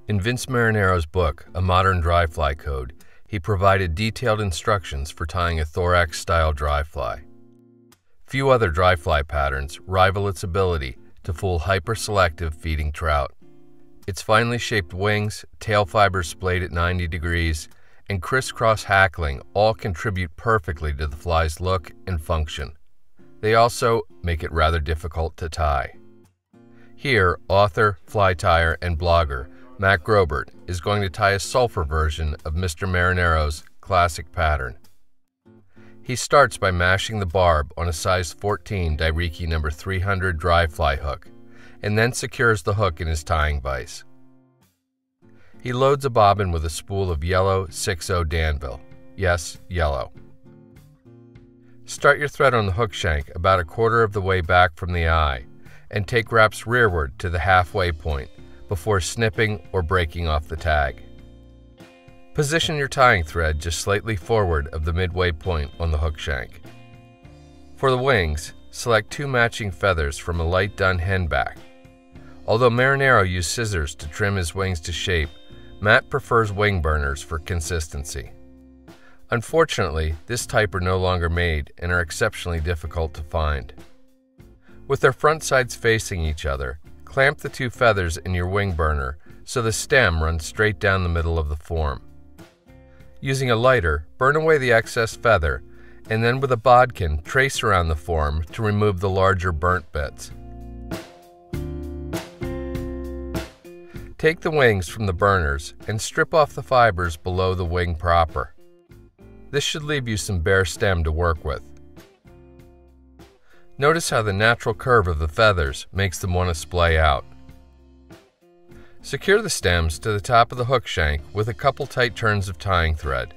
In Vince Marinaro's book, A Modern Dry Fly Code, he provided detailed instructions for tying a Thorax Style dry fly. Few other dry fly patterns rival its ability to fool hyper-selective feeding trout. Its finely shaped wings, tail fibers splayed at 90 degrees, and crisscross hackling all contribute perfectly to the fly's look and function. They also make it rather difficult to tie. Here, author, fly tyer, and blogger Matt Grobert is going to tie a sulphur version of Mr. Marinaro's classic pattern. He starts by mashing the barb on a size 14 Dai-Riki No. 300 dry fly hook, and then secures the hook in his tying vise. He loads a bobbin with a spool of yellow 6/0 Danville. Yes, yellow. Start your thread on the hook shank about a quarter of the way back from the eye, and take wraps rearward to the halfway point before snipping or breaking off the tag. Position your tying thread just slightly forward of the midway point on the hook shank. For the wings, select 2 matching feathers from a light dun hen-back. Although Marinaro used scissors to trim his wings to shape, Matt prefers wing burners for consistency. Unfortunately, this type are no longer made and are exceptionally difficult to find. With their front sides facing each other, clamp the 2 feathers in your wing burner so the stem runs straight down the middle of the form. Using a lighter, burn away the excess feather, and then with a bodkin, trace around the form to remove the larger burnt bits. Take the wings from the burners and strip off the fibers below the wing proper. This should leave you some bare stem to work with. Notice how the natural curve of the feathers makes them want to splay out. Secure the stems to the top of the hook shank with a couple tight turns of tying thread.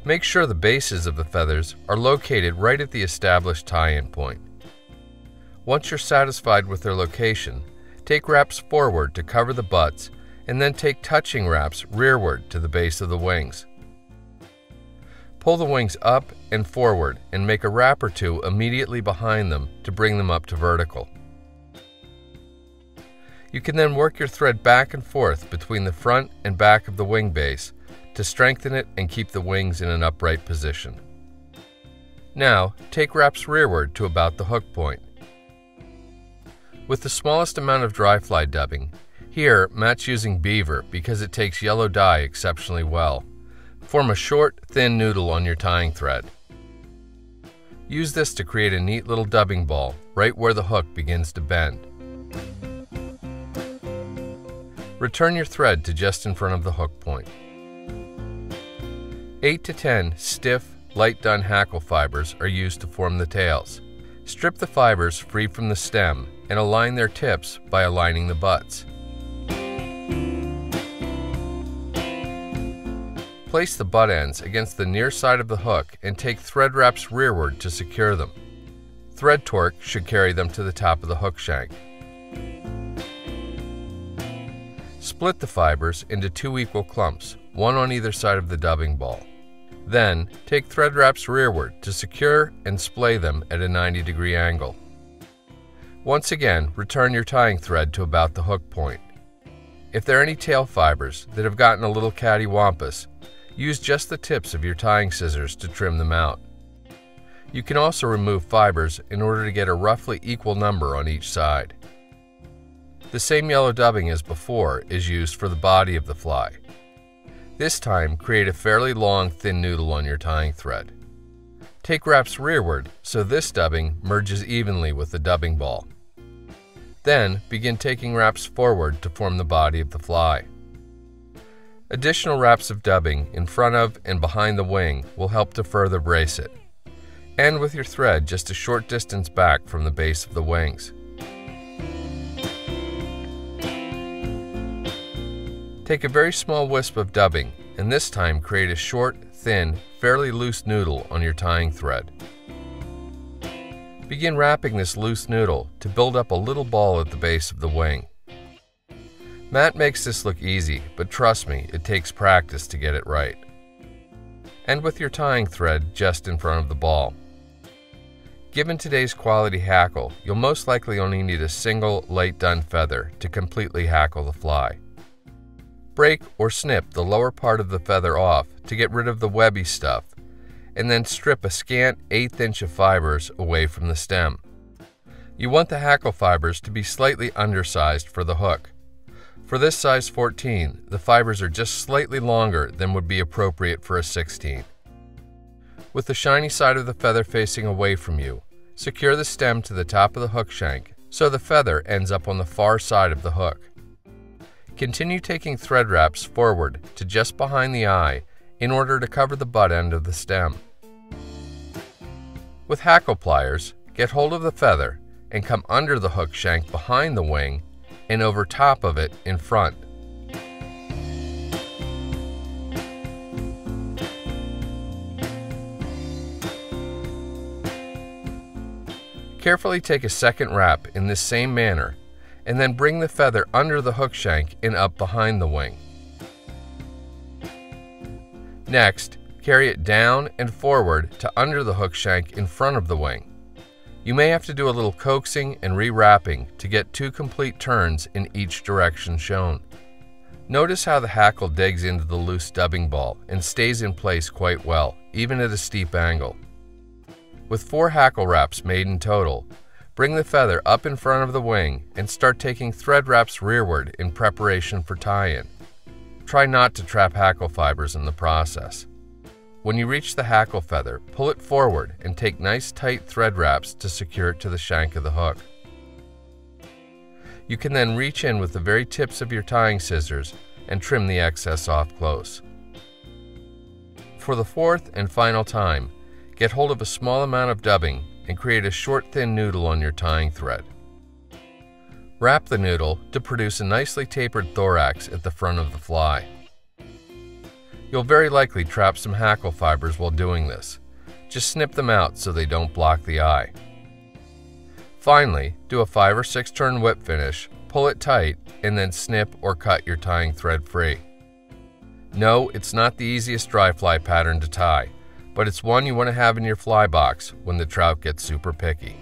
Make sure the bases of the feathers are located right at the established tie-in point. Once you're satisfied with their location, take wraps forward to cover the butts, and then take touching wraps rearward to the base of the wings. Pull the wings up and forward and make a wrap or 2 immediately behind them to bring them up to vertical. You can then work your thread back and forth between the front and back of the wing base to strengthen it and keep the wings in an upright position. Now, take wraps rearward to about the hook point. With the smallest amount of dry fly dubbing, here Matt's using Beaver because it takes yellow dye exceptionally well. Form a short, thin noodle on your tying thread. Use this to create a neat little dubbing ball right where the hook begins to bend. Return your thread to just in front of the hook point. 8 to 10 stiff, light dun hackle fibers are used to form the tails. Strip the fibers free from the stem and align their tips by aligning the butts. Place the butt ends against the near side of the hook and take thread wraps rearward to secure them. Thread torque should carry them to the top of the hook shank. Split the fibers into 2 equal clumps, 1 on either side of the dubbing ball. Then, take thread wraps rearward to secure and splay them at a 90-degree angle. Once again, return your tying thread to about the hook point. If there are any tail fibers that have gotten a little cattywampus, use just the tips of your tying scissors to trim them out. You can also remove fibers in order to get a roughly equal number on each side. The same yellow dubbing as before is used for the body of the fly. This time, create a fairly long, thin noodle on your tying thread. Take wraps rearward so this dubbing merges evenly with the dubbing ball. Then, begin taking wraps forward to form the body of the fly. Additional wraps of dubbing in front of and behind the wing will help to further brace it. End with your thread just a short distance back from the base of the wings. Take a very small wisp of dubbing and this time create a short, thin, fairly loose noodle on your tying thread. Begin wrapping this loose noodle to build up a little ball at the base of the wing. Matt makes this look easy, but trust me, it takes practice to get it right. End with your tying thread just in front of the ball. Given today's quality hackle, you'll most likely only need a single light dun feather to completely hackle the fly. Break or snip the lower part of the feather off to get rid of the webby stuff, and then strip a scant 1/8 inch of fibers away from the stem. You want the hackle fibers to be slightly undersized for the hook. For this size 14, the fibers are just slightly longer than would be appropriate for a 16. With the shiny side of the feather facing away from you, secure the stem to the top of the hook shank so the feather ends up on the far side of the hook. Continue taking thread wraps forward to just behind the eye in order to cover the butt end of the stem. With hackle pliers, get hold of the feather and come under the hook shank behind the wing and over top of it in front. Carefully take a second wrap in this same manner and then bring the feather under the hook shank and up behind the wing. Next, carry it down and forward to under the hook shank in front of the wing. You may have to do a little coaxing and rewrapping to get 2 complete turns in each direction shown. Notice how the hackle digs into the loose dubbing ball and stays in place quite well, even at a steep angle. With 4 hackle wraps made in total, bring the feather up in front of the wing and start taking thread wraps rearward in preparation for tie-in. Try not to trap hackle fibers in the process. When you reach the hackle feather, pull it forward and take nice tight thread wraps to secure it to the shank of the hook. You can then reach in with the very tips of your tying scissors and trim the excess off close. For the 4th and final time, get hold of a small amount of dubbing and create a short thin noodle on your tying thread. Wrap the noodle to produce a nicely tapered thorax at the front of the fly. You'll very likely trap some hackle fibers while doing this. Just snip them out so they don't block the eye. Finally, do a 5 or 6 turn whip finish, pull it tight, and then snip or cut your tying thread free. No, it's not the easiest dry fly pattern to tie, but it's one you want to have in your fly box when the trout gets super picky.